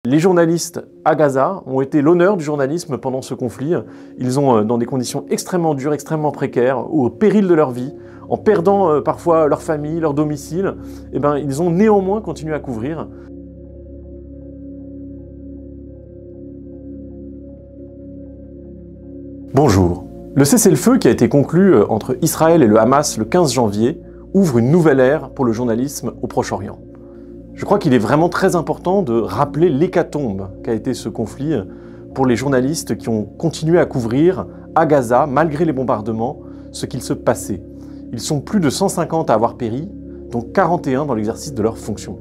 Les journalistes à Gaza ont été l'honneur du journalisme pendant ce conflit. Ils ont, dans des conditions extrêmement dures, extrêmement précaires, au péril de leur vie, en perdant parfois leur famille, leur domicile, ils ont néanmoins continué à couvrir. Bonjour. Le cessez-le-feu qui a été conclu entre Israël et le Hamas le 15 janvier ouvre une nouvelle ère pour le journalisme au Proche-Orient. Je crois qu'il est vraiment très important de rappeler l'hécatombe qu'a été ce conflit pour les journalistes qui ont continué à couvrir à Gaza, malgré les bombardements, ce qu'il se passait. Ils sont plus de 150 à avoir péri, dont 41 dans l'exercice de leurs fonctions.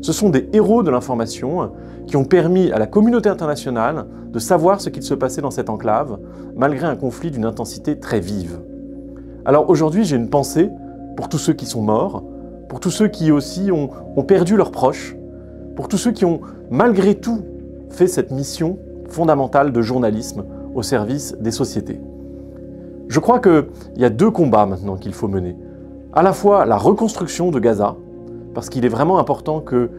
Ce sont des héros de l'information qui ont permis à la communauté internationale de savoir ce qu'il se passait dans cette enclave, malgré un conflit d'une intensité très vive. Alors aujourd'hui, j'ai une pensée pour tous ceux qui sont morts, pour tous ceux qui aussi ont perdu leurs proches, pour tous ceux qui ont malgré tout fait cette mission fondamentale de journalisme au service des sociétés. Je crois qu'il y a deux combats maintenant qu'il faut mener. À la fois la reconstruction de Gaza, parce qu'il est vraiment important que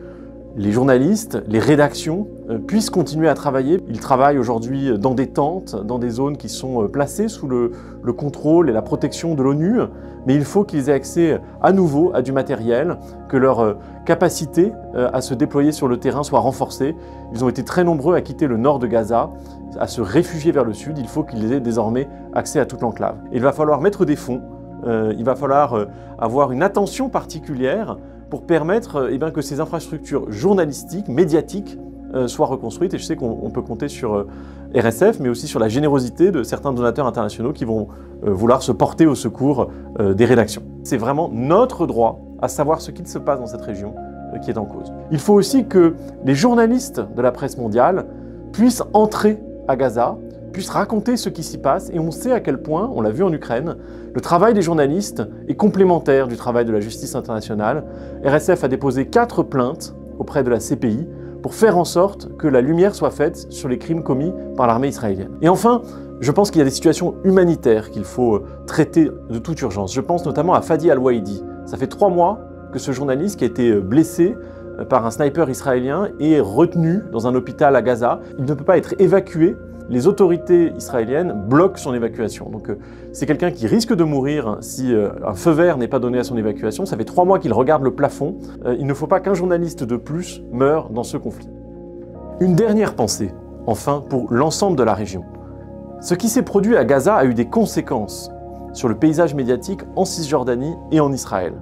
les journalistes, les rédactions puissent continuer à travailler. Ils travaillent aujourd'hui dans des tentes, dans des zones qui sont placées sous le contrôle et la protection de l'ONU, mais il faut qu'ils aient accès à nouveau à du matériel, que leur capacité à se déployer sur le terrain soit renforcée. Ils ont été très nombreux à quitter le nord de Gaza, à se réfugier vers le sud. Il faut qu'ils aient désormais accès à toute l'enclave. Il va falloir mettre des fonds, il va falloir avoir une attention particulière pour permettre que ces infrastructures journalistiques, médiatiques, soient reconstruites. Et je sais qu'on peut compter sur RSF, mais aussi sur la générosité de certains donateurs internationaux qui vont vouloir se porter au secours des rédactions. C'est vraiment notre droit à savoir ce qu'il se passe dans cette région qui est en cause. Il faut aussi que les journalistes de la presse mondiale puissent entrer à Gaza, puissent raconter ce qui s'y passe, et on sait à quel point, on l'a vu en Ukraine, le travail des journalistes est complémentaire du travail de la justice internationale. RSF a déposé 4 plaintes auprès de la CPI pour faire en sorte que la lumière soit faite sur les crimes commis par l'armée israélienne. Et enfin, je pense qu'il y a des situations humanitaires qu'il faut traiter de toute urgence. Je pense notamment à Fadi Al-Waidi. Ça fait 3 mois que ce journaliste qui a été blessé par un sniper israélien est retenu dans un hôpital à Gaza. Il ne peut pas être évacué. Les autorités israéliennes bloquent son évacuation. Donc c'est quelqu'un qui risque de mourir si un feu vert n'est pas donné à son évacuation. Ça fait 3 mois qu'il regarde le plafond. Il ne faut pas qu'un journaliste de plus meure dans ce conflit. Une dernière pensée, enfin, pour l'ensemble de la région. Ce qui s'est produit à Gaza a eu des conséquences sur le paysage médiatique en Cisjordanie et en Israël.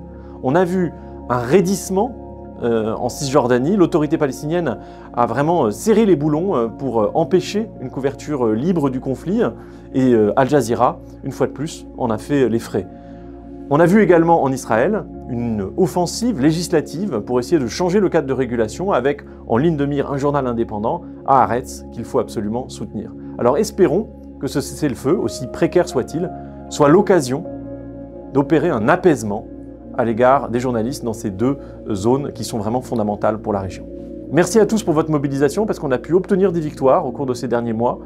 On a vu un raidissement en Cisjordanie. L'autorité palestinienne a vraiment serré les boulons pour empêcher une couverture libre du conflit, et Al Jazeera, une fois de plus, en a fait les frais. On a vu également en Israël une offensive législative pour essayer de changer le cadre de régulation, avec en ligne de mire un journal indépendant, Haaretz, qu'il faut absolument soutenir. Alors espérons que ce cessez-le-feu, aussi précaire soit-il, soit l'occasion d'opérer un apaisement à l'égard des journalistes dans ces 2 zones qui sont vraiment fondamentales pour la région. Merci à tous pour votre mobilisation, parce qu'on a pu obtenir des victoires au cours de ces derniers mois.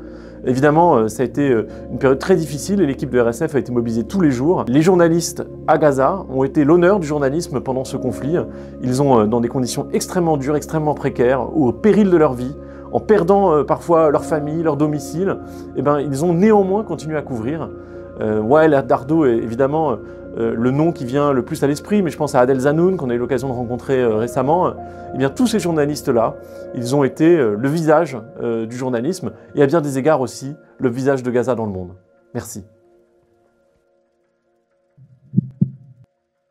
Évidemment, ça a été une période très difficile et l'équipe de RSF a été mobilisée tous les jours. Les journalistes à Gaza ont été l'honneur du journalisme pendant ce conflit. Ils ont, dans des conditions extrêmement dures, extrêmement précaires, au péril de leur vie, en perdant parfois leur famille, leur domicile, ils ont néanmoins continué à couvrir. Wael Dardo est évidemment le nom qui vient le plus à l'esprit, mais je pense à Adel Zanoun, qu'on a eu l'occasion de rencontrer récemment. Tous ces journalistes-là, ils ont été le visage du journalisme, et à bien des égards aussi, le visage de Gaza dans le monde. Merci.